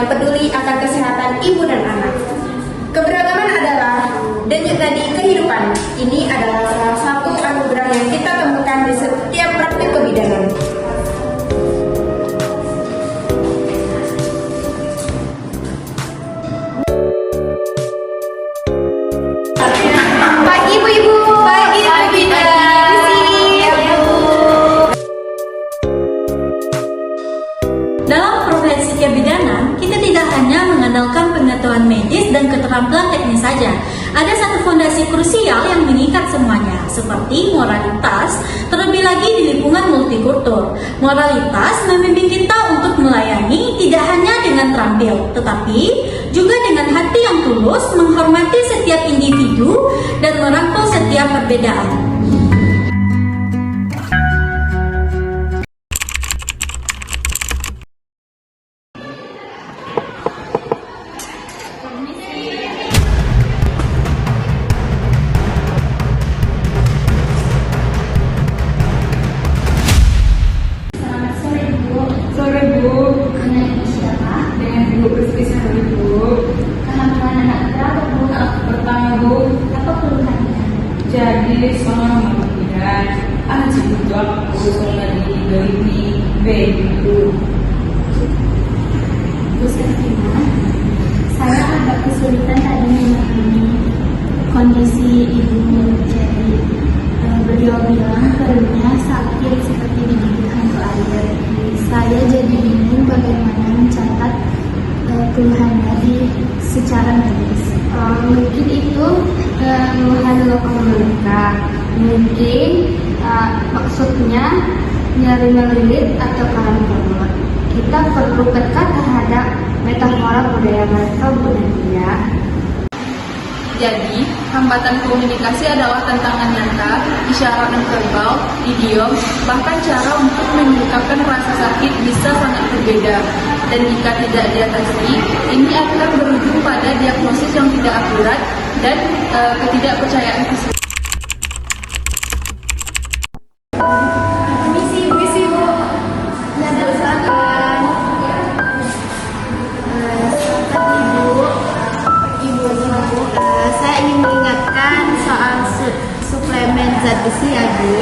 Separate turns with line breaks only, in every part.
yang peduli akan kesehatan ibu dan anak. Keberagaman adalah denyut nadi kehidupan. Ini adalah salah satu anugerah yang kita temukan di setiap praktik kebidanan. Pagi ibu-ibu. Pagi ibu-ibu.
Dalam profesi kebidanan, kita tidak hanya mengandalkan pengetahuan medis dan keterampilan teknis saja. Ada satu fondasi krusial yang mengikat semuanya, seperti moralitas, terlebih lagi di lingkungan multikultur. Moralitas membimbing kita untuk melayani tidak hanya dengan terampil, tetapi juga dengan hati yang tulus, menghormati setiap individu dan merangkul setiap perbedaan.
Sore Bu, dengan Ibu siapa? Dengan Ibu Prestisah Bu.
Kehamilan anak berapa Bu?
Pertama Bu,
Apa keluhannya?
jadi selama kemudian anak butuh aku lagi dari Bu.
Bu Sefina, saya agak kesulitan tadi memahami kondisi ibunya. Jadi beliau bilang perutnya sakit seperti digigit hantu air. Saya jadi bingung bagaimana mencatat keluhannya secara medis. Mungkin itu keluhan lokal mereka. Mungkin maksudnya nyeri melilit atau karam perut. Kita perlu peka terhadap metafora budaya mereka, Bu Nadia.
Jadi, hambatan komunikasi adalah tantangan nyata, isyarat dan verbal, idiom, bahkan cara untuk mengungkapkan rasa sakit bisa sangat berbeda. Dan jika tidak diatasi, ini akan berujung pada diagnosis yang tidak akurat dan ketidakpercayaan fisik.
Misi Bu. Silakan. Ibu, saya ingin mengingatkan soal suplemen zat besi ya Bu.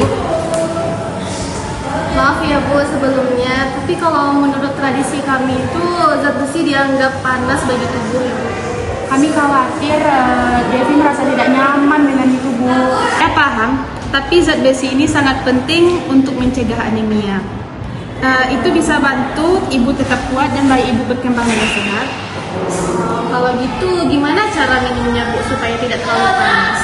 Maaf ya Bu sebelumnya, tapi kalau menurut tradisi kami itu zat besi dianggap panas bagi tubuh Ibu.
Kami khawatir Devi merasa tidak nyaman dengan itu Bu.
Saya paham, tapi zat besi ini sangat penting untuk mencegah anemia. Itu bisa bantu ibu tetap kuat dan bayi ibu berkembang dengan sehat.
Kalau gitu gimana cara minumnya Bu supaya tidak terlalu panas?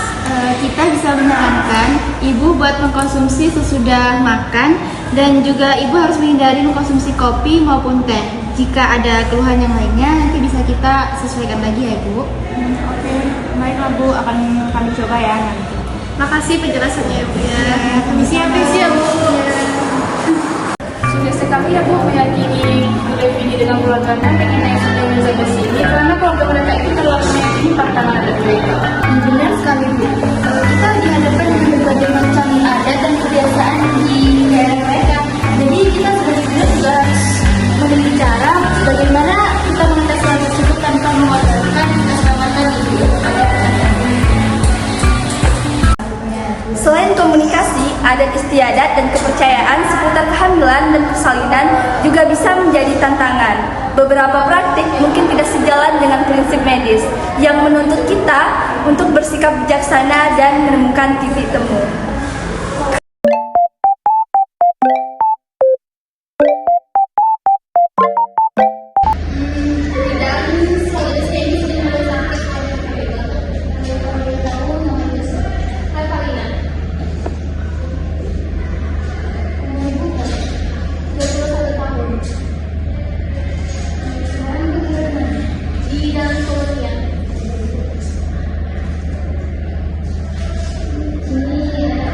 Kita bisa menyarankan ibu buat mengkonsumsi sesudah makan, dan juga ibu harus menghindari mengkonsumsi kopi maupun teh. Jika ada keluhan yang lainnya nanti bisa kita sesuaikan lagi ya Ibu.
Oke, baiklah Bu, akan kami coba ya nanti.
Makasih penjelasannya ya Bu ya.
Permisi ya Bu.
Sulit sekali ya Bu meyakini Bu Devi ini dengan keluarganya mengenai suplemen zat besi ini, karena keluarga mereka itu terlalu meyakini pantangan adat mereka.
Benar sekali Bu. Kita dihadapkan dengan berbagai macam adat dan kebiasaan di daerah mereka. Jadi kita sebenarnya juga harus memiliki cara bagaimana kita mengatasi hal tersebut tanpa mengorbankan keselamatan ibu atau anak. Selain komunikasi, adat istiadat dan kepercayaan seputar kehamilan dan persalinan juga bisa menjadi tantangan. Beberapa praktik mungkin tidak sejalan dengan prinsip medis yang menuntut kita untuk bersikap bijaksana dan menemukan titik temu. Ini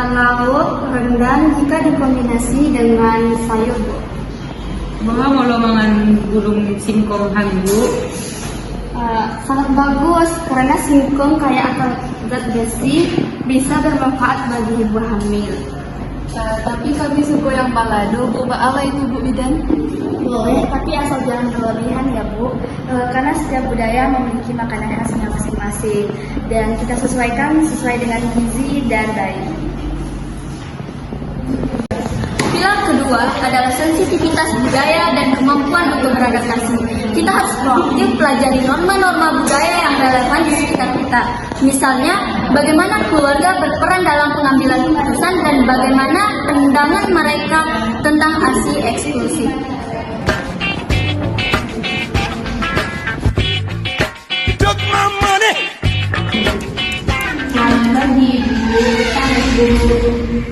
Lauk rendang jika dikombinasi dengan sayur, Bu.
Bawa mau mangan burung singkong Bu.
Sangat bagus karena singkong kaya akan zat besi, bisa bermanfaat bagi ibu hamil.
Tapi kami suku yang balado, Bu. Apa itu Bu Bidan?
Boleh, tapi asal jangan berlebihan ya Bu. Karena setiap budaya memiliki makanan khasnya masing-masing dan kita sesuaikan sesuai dengan gizi dan baik.
Pilar kedua adalah sensitivitas budaya dan kemampuan untuk beradaptasi. Kita harus proaktif pelajari norma-norma budaya yang relevan di sekitar kita. Misalnya, bagaimana keluarga berperan dalam pengambilan keputusan dan bagaimana pandangan mereka tentang ASI eksklusif.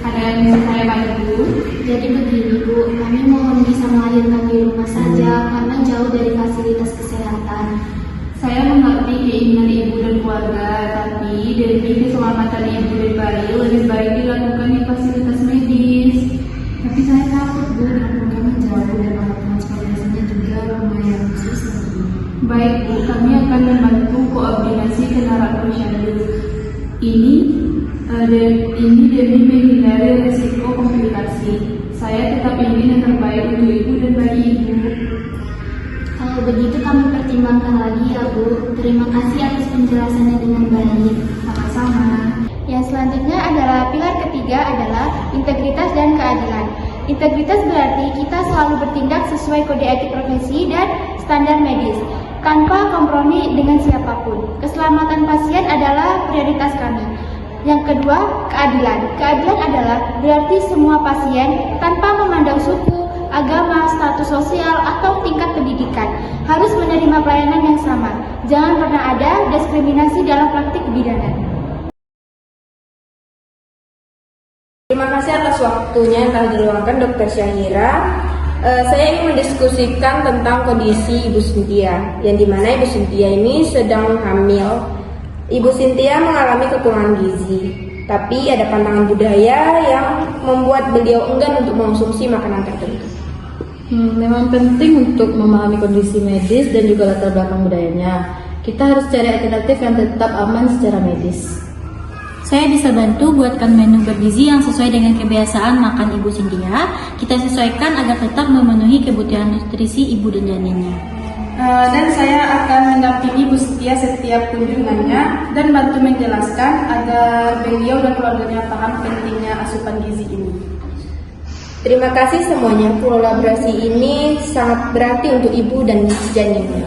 Ada yang saya bantu. Jadi begini Bu, kami mohon bisa melahirkan di rumah saja karena jauh dari fasilitas kesehatan.
Saya mengerti keinginan ibu dan keluarga, tapi demi keselamatan ibu dan bayi lebih baik dilakukan di fasilitas medis.
Tapi saya takut Bu, karena kami jauh dan alat transportasinya juga lumayan susah.
Baik Bu, kami akan membantu koordinasi kendaraan posyandu. Ini demi menghindari risiko komplikasi. Saya tetap ingin yang terbaik untuk ibu dan bayi ibu.
Kalau begitu kami pertimbangkan lagi ya Bu. Terima kasih atas penjelasannya dengan baik.
Sama-sama.
Yang selanjutnya adalah pilar ketiga adalah integritas dan keadilan. Integritas berarti kita selalu bertindak sesuai kode etik profesi dan standar medis, tanpa kompromi dengan siapapun. Keselamatan pasien adalah prioritas kami. Yang kedua, keadilan. Keadilan adalah berarti semua pasien tanpa memandang suku, agama, status sosial, atau tingkat pendidikan harus menerima pelayanan yang sama. Jangan pernah ada diskriminasi dalam praktik kebidanan.
Terima kasih atas waktunya yang telah diluangkan Dr. Syahira. Saya ingin mendiskusikan tentang kondisi Ibu Cynthia, yang dimana Ibu Cynthia ini sedang hamil. Ibu Cynthia mengalami kekurangan gizi, tapi ada pantangan budaya yang membuat beliau enggan untuk mengonsumsi makanan tertentu.
Memang penting untuk memahami kondisi medis dan juga latar belakang budayanya. Kita harus cari alternatif yang tetap aman secara medis.
Saya bisa bantu buatkan menu bergizi yang sesuai dengan kebiasaan makan Ibu Cynthia. Kita sesuaikan agar tetap memenuhi kebutuhan nutrisi ibu dan janinnya.
Dan saya akan mendampingi Bu Cynthia setiap kunjungannya dan bantu menjelaskan agar beliau dan keluarganya paham pentingnya asupan gizi ini.
Terima kasih semuanya, kolaborasi ini sangat berarti untuk ibu dan janinnya.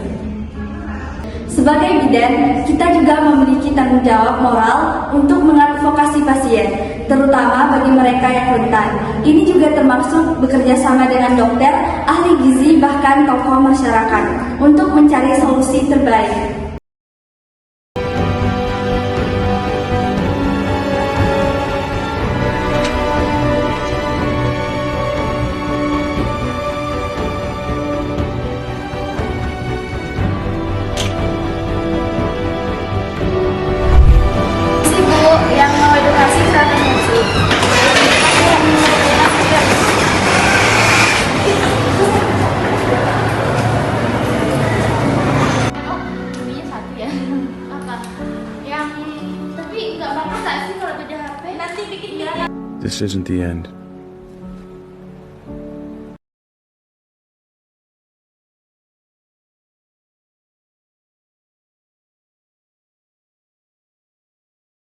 Sebagai bidan, kita juga memiliki tanggung jawab moral untuk mengadvokasi pasien, terutama bagi mereka yang rentan. Ini juga termasuk bekerja sama dengan dokter, ahli gizi, bahkan tokoh masyarakat untuk mencari solusi terbaik. Yang mau edukasi silakan masuk.
Ininya satu ya. Apa? Yang tapi nggak apa-apa nggak sih kalau beda HP? Nanti bikin
This isn't the end.